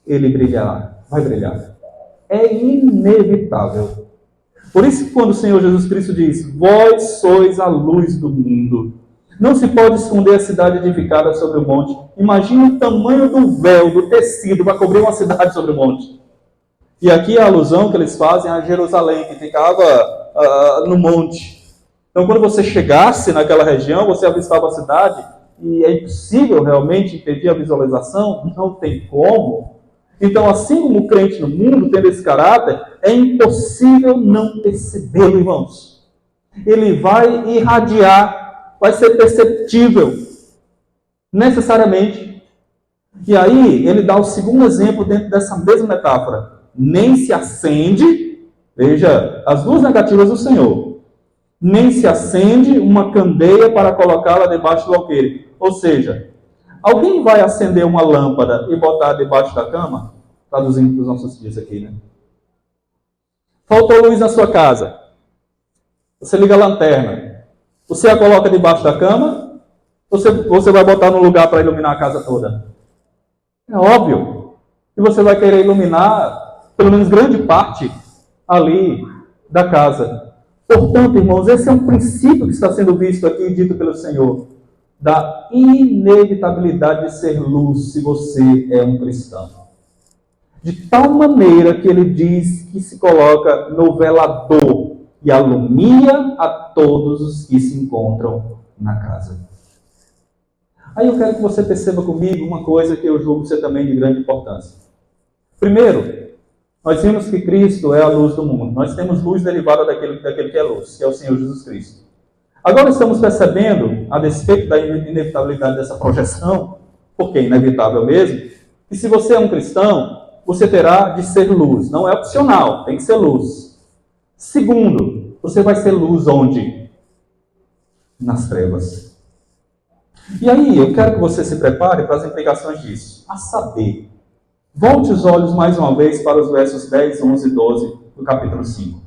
ele brilhará, vai brilhar. É inevitável. Por isso que quando o Senhor Jesus Cristo diz: vós sois a luz do mundo, não se pode esconder a cidade edificada sobre o monte. Imagine o tamanho do véu, do tecido, para cobrir uma cidade sobre o monte. E aqui a alusão que eles fazem a Jerusalém, que ficava no monte. Então quando você chegasse naquela região, você avistava a cidade, e é impossível realmente impedir a visualização, não tem como. Então, assim como o crente no mundo, tendo esse caráter, é impossível não percebê-lo, irmãos. Ele vai irradiar, vai ser perceptível, necessariamente. E aí, ele dá o segundo exemplo dentro dessa mesma metáfora. Nem se acende, veja, as duas negativas do Senhor. Nem se acende uma candeia para colocá-la debaixo do alqueire. Ou seja, alguém vai acender uma lâmpada e botar debaixo da cama? Traduzindo para os nossos dias aqui, né? Faltou luz na sua casa. Você liga a lanterna. Você a coloca debaixo da cama? Ou você vai botar no lugar para iluminar a casa toda? É óbvio que você vai querer iluminar, pelo menos grande parte, ali da casa. Portanto, irmãos, esse é um princípio que está sendo visto aqui e dito pelo Senhor. Da inevitabilidade de ser luz se você é um cristão. De tal maneira que ele diz que se coloca no velador e alumia a todos os que se encontram na casa. Aí eu quero que você perceba comigo uma coisa que eu julgo ser também de grande importância. Primeiro, nós vimos que Cristo é a luz do mundo. Nós temos luz derivada daquele que é luz, que é o Senhor Jesus Cristo. Agora estamos percebendo, a despeito da inevitabilidade dessa projeção, porque é inevitável mesmo, que se você é um cristão, você terá de ser luz. Não é opcional, tem que ser luz. Segundo, você vai ser luz onde? Nas trevas. E aí, eu quero que você se prepare para as implicações disso. A saber, volte os olhos mais uma vez para os versos 10, 11 e 12 do capítulo 5.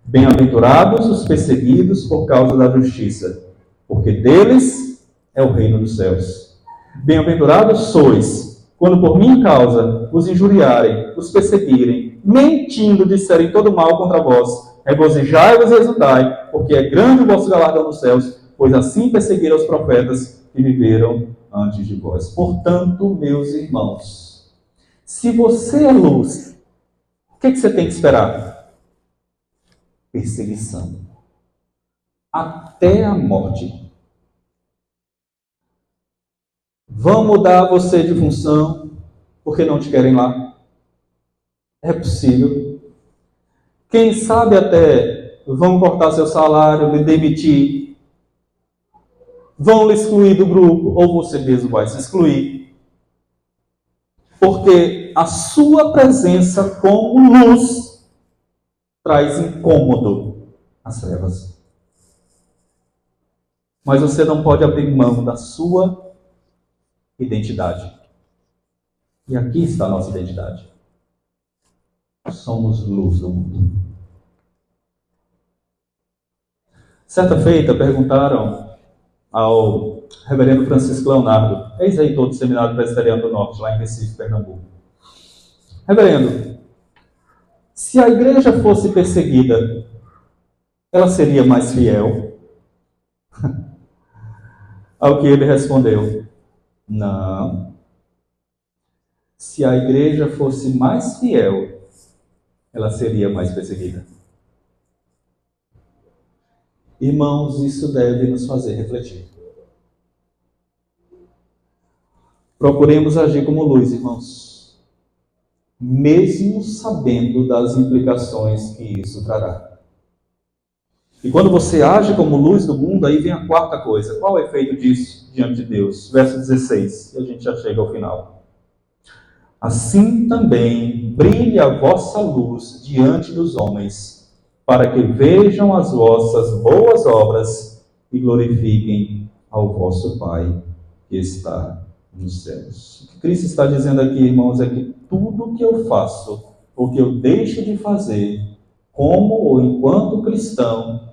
Bem-aventurados os perseguidos por causa da justiça, porque deles é o reino dos céus. Bem-aventurados sois, quando por minha causa os injuriarem, os perseguirem, mentindo disserem todo mal contra vós. Regozijai-vos e exultai, porque é grande o vosso galardão nos céus, pois assim perseguiram os profetas que viveram antes de vós. Portanto, meus irmãos, se você é luz, o que você tem que esperar? Perseguição. Até a morte. Vão mudar você de função porque não te querem lá. É possível. Quem sabe até vão cortar seu salário, lhe demitir. Vão lhe excluir do grupo, ou você mesmo vai se excluir. Porque a sua presença como luz traz incômodo às trevas. Mas você não pode abrir mão da sua identidade. E aqui está a nossa identidade. Somos luz do mundo. Certa feita, perguntaram ao reverendo Francisco Leonardo, ex-reitor do Seminário Presbiteriano do Norte, lá em Recife, Pernambuco. Reverendo, se a igreja fosse perseguida, ela seria mais fiel? Ao que ele respondeu, não. Se a igreja fosse mais fiel, ela seria mais perseguida. Irmãos, isso deve nos fazer refletir. Procuremos agir como luz, irmãos, mesmo sabendo das implicações que isso trará. E quando você age como luz do mundo, aí vem a quarta coisa. Qual é o efeito disso diante de Deus? Verso 16, e a gente já chega ao final. Assim também brilhe a vossa luz diante dos homens, para que vejam as vossas boas obras e glorifiquem ao vosso Pai que está nos céus. O que Cristo está dizendo aqui, irmãos, é que tudo que eu faço, ou que eu deixo de fazer, como ou enquanto cristão,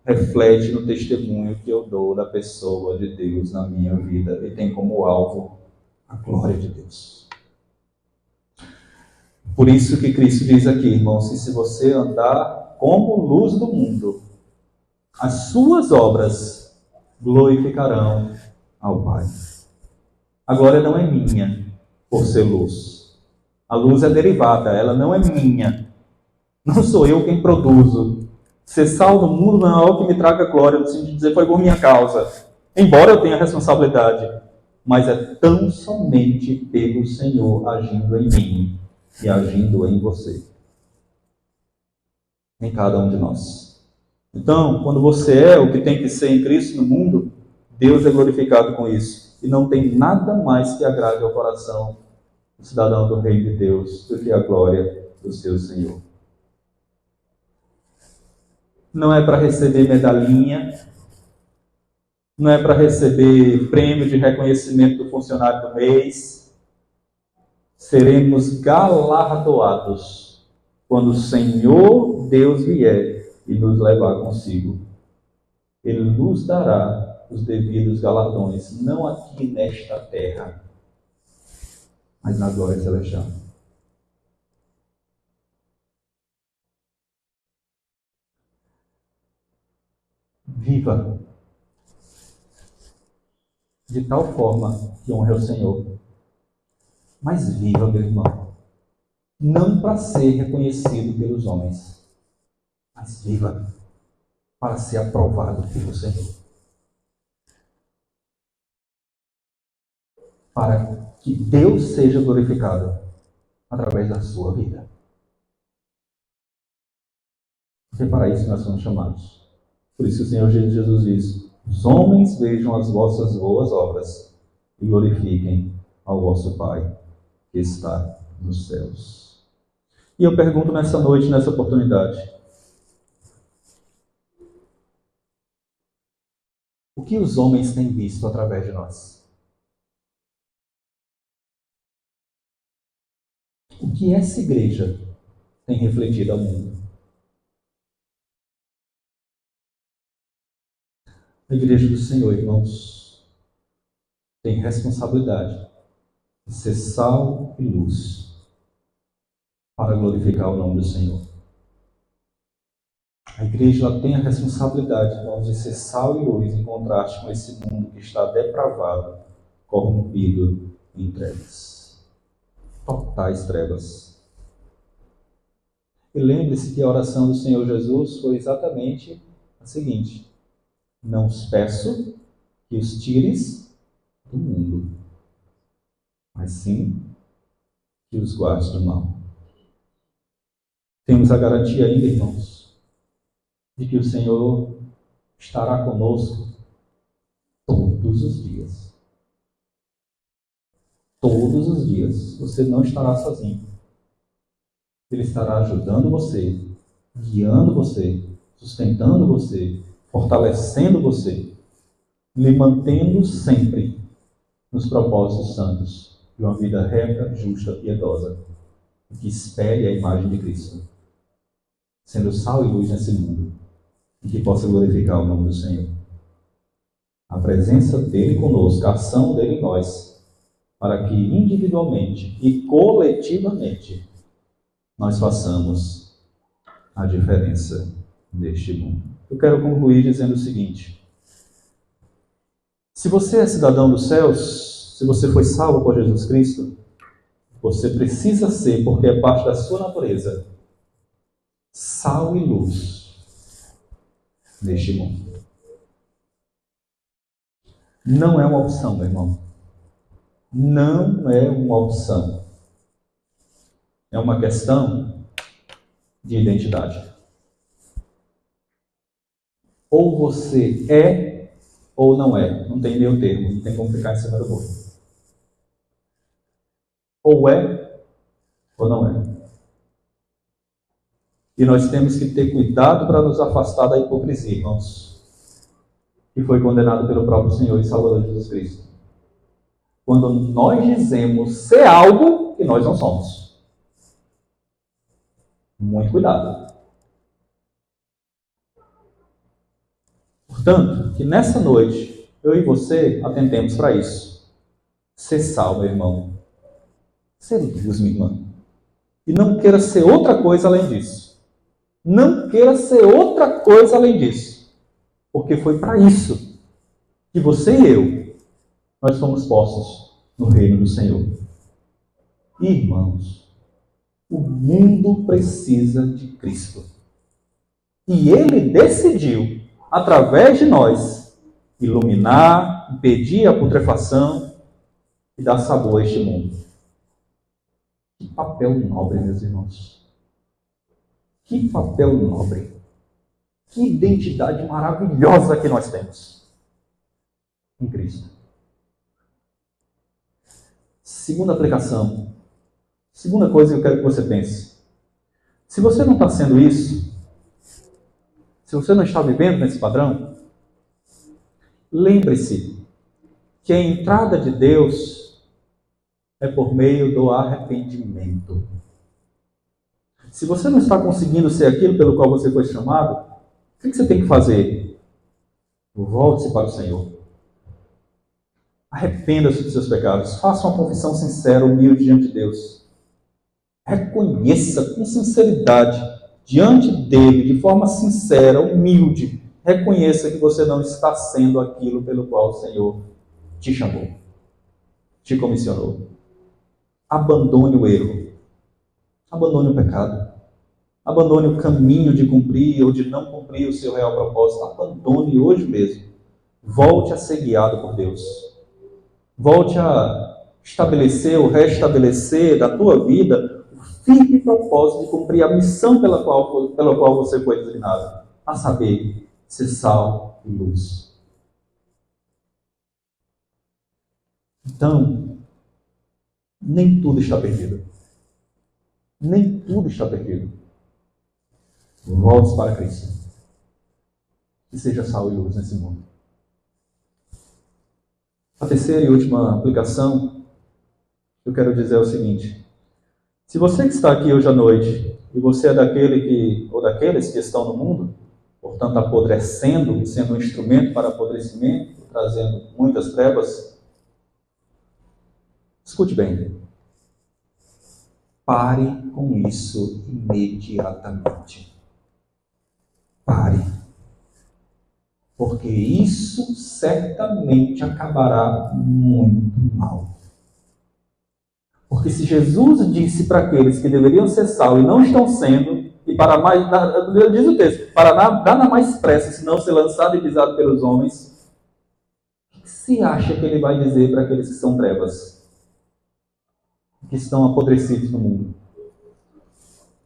reflete no testemunho que eu dou da pessoa de Deus na minha vida e tem como alvo a glória de Deus. Por isso que Cristo diz aqui, irmãos, que se você andar como luz do mundo, as suas obras glorificarão ao Pai. A glória não é minha por ser luz. A luz é derivada, ela não é minha. Não sou eu quem produzo. Ser sal do mundo não é algo que me traga glória, no sentido de dizer foi por minha causa. Embora eu tenha responsabilidade, mas é tão somente pelo Senhor agindo em mim e agindo em você. Em cada um de nós. Então, quando você é o que tem que ser em Cristo no mundo, Deus é glorificado com isso. E não tem nada mais que agrade ao coração do cidadão do reino de Deus do que a glória do seu Senhor. Não é para receber medalhinha, não é para receber prêmio de reconhecimento do funcionário do mês. Seremos galardoados quando o Senhor Deus vier e nos levar consigo. Ele nos dará os devidos galardões, não aqui nesta terra, mas na glória celestial. Viva de tal forma que honre ao Senhor. Mas viva, meu irmão, não para ser reconhecido pelos homens, mas viva para ser aprovado pelo Senhor. Para que Deus seja glorificado através da sua vida. Porque para isso nós somos chamados. Por isso o Senhor Jesus diz: os homens vejam as vossas boas obras e glorifiquem ao vosso Pai que está nos céus. E eu pergunto nessa noite, nessa oportunidade, o que os homens têm visto através de nós? O que essa igreja tem refletido ao mundo? A igreja do Senhor, irmãos, tem responsabilidade de ser sal e luz para glorificar o nome do Senhor. A igreja ela tem a responsabilidade, irmãos, de ser sal e luz em contraste com esse mundo que está depravado, corrompido em trevas. Totais trevas. E lembre-se que a oração do Senhor Jesus foi exatamente a seguinte: não os peço que os tires do mundo, mas sim que os guardes do mal. Temos a garantia ainda, irmãos, de que o Senhor estará conosco todos os dias. Todos os dias. Você não estará sozinho. Ele estará ajudando você, guiando você, sustentando você, fortalecendo você, lhe mantendo sempre nos propósitos santos de uma vida reta, justa e piedosa, que espere a imagem de Cristo, sendo sal e luz nesse mundo, e que possa glorificar o nome do Senhor. A presença dele conosco, a ação dele em nós, para que individualmente e coletivamente nós façamos a diferença neste mundo. Eu quero concluir dizendo o seguinte: se você é cidadão dos céus, se você foi salvo por Jesus Cristo, você precisa ser, porque é parte da sua natureza, sal e luz neste mundo. Não é uma opção, meu irmão. Não é uma opção. É uma questão de identidade. Ou você é ou não é. Não tem meio termo, não tem como ficar em cima do bolo. Ou é ou não é. E nós temos que ter cuidado para nos afastar da hipocrisia, irmãos, que foi condenado pelo próprio Senhor e Salvador Jesus Cristo. Quando nós dizemos ser algo que nós não somos. Muito cuidado. Portanto, que nessa noite, eu e você atentemos para isso. Ser sal, meu irmão. Ser luz, minha irmã. E não queira ser outra coisa além disso. Não queira ser outra coisa além disso. Porque foi para isso que você e eu, nós fomos postos no reino do Senhor. Irmãos, o mundo precisa de Cristo. E Ele decidiu, através de nós, iluminar, impedir a putrefação e dar sabor a este mundo. Que papel nobre, meus irmãos. Que papel nobre. Que identidade maravilhosa que nós temos em Cristo. Segunda aplicação. Segunda coisa que eu quero que você pense. Se você não está sendo isso, se você não está vivendo nesse padrão, lembre-se que a entrada de Deus é por meio do arrependimento. Se você não está conseguindo ser aquilo pelo qual você foi chamado, o que você tem que fazer? Volte-se para o Senhor. Arrependa-se dos seus pecados. Faça uma confissão sincera, humilde diante de Deus. Reconheça com sinceridade diante dele, de forma sincera, humilde. Reconheça que você não está sendo aquilo pelo qual o Senhor te chamou, te comissionou. Abandone o erro. Abandone o pecado. Abandone o caminho de cumprir ou de não cumprir o seu real propósito. Abandone hoje mesmo. Volte a ser guiado por Deus. Volte a estabelecer ou restabelecer da tua vida o firme propósito de cumprir a missão pela qual você foi designado. A saber, ser sal e luz. Então, nem tudo está perdido. Nem tudo está perdido. Volte para Cristo. E seja sal e luz nesse mundo. A terceira e última aplicação, eu quero dizer o seguinte. Se você que está aqui hoje à noite, e você é daqueles que estão no mundo, portanto apodrecendo, sendo um instrumento para apodrecimento, trazendo muitas trevas, escute bem. Pare com isso imediatamente. Pare. Porque isso certamente acabará muito mal. Porque se Jesus disse para aqueles que deveriam ser sal e não estão sendo, e para mais, diz o texto, para nada mais pressa, senão ser lançado e pisado pelos homens, o que se acha que ele vai dizer para aqueles que são trevas? Que estão apodrecidos no mundo?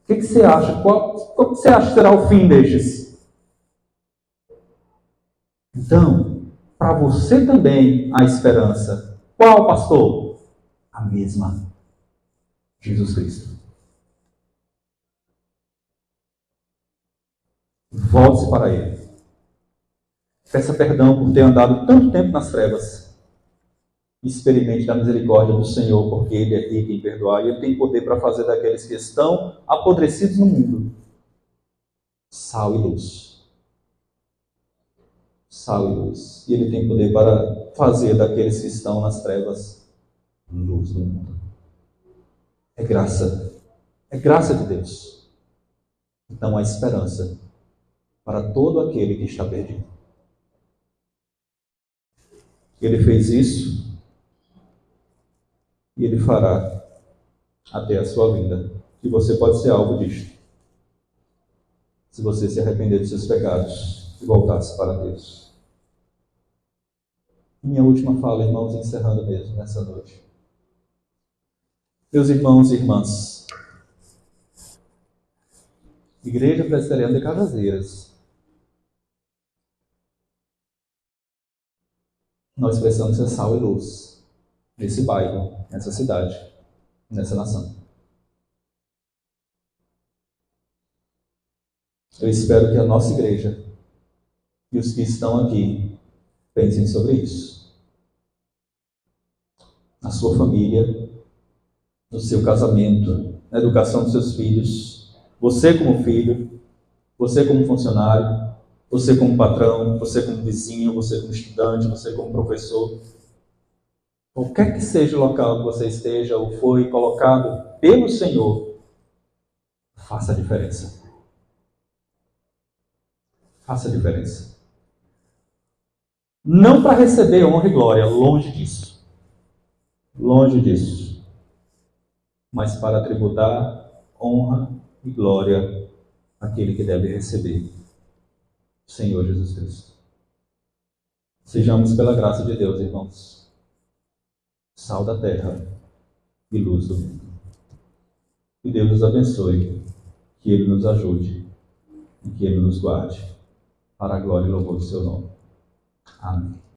O que você acha? Qual você acha que será o fim destes? Então, para você também há esperança. Qual, pastor? A mesma. Jesus Cristo. Volte-se para Ele. Peça perdão por ter andado tanto tempo nas trevas. Experimente da misericórdia do Senhor, porque Ele é rico em perdoar e Ele tem poder para fazer daqueles que estão apodrecidos no mundo sal e luz. Sal e luz. E Ele tem poder para fazer daqueles que estão nas trevas luz do mundo. É graça. É graça de Deus. Então há esperança para todo aquele que está perdido. Ele fez isso e Ele fará até a sua vinda. E você pode ser alvo disto. Se você se arrepender dos seus pecados e voltar-se para Deus. Minha última fala, irmãos, encerrando mesmo nessa noite. Meus irmãos e irmãs, Igreja Presbiteriana de Cajazeiras, nós precisamos ser sal e luz nesse bairro, nessa cidade, nessa nação. Eu espero que a nossa igreja e os que estão aqui pensem sobre isso. Na sua família, no seu casamento, na educação dos seus filhos, você como filho, você como funcionário, você como patrão, você como vizinho, você como estudante, você como professor. Qualquer que seja o local que você esteja ou foi colocado pelo Senhor, faça a diferença. Faça a diferença. Não para receber honra e glória, longe disso. Longe disso. Mas para tributar honra e glória àquele que deve receber, o Senhor Jesus Cristo. Sejamos, pela graça de Deus, irmãos, sal da terra e luz do mundo. Que Deus nos abençoe, que Ele nos ajude e que Ele nos guarde para a glória e louvor do seu nome. Amém.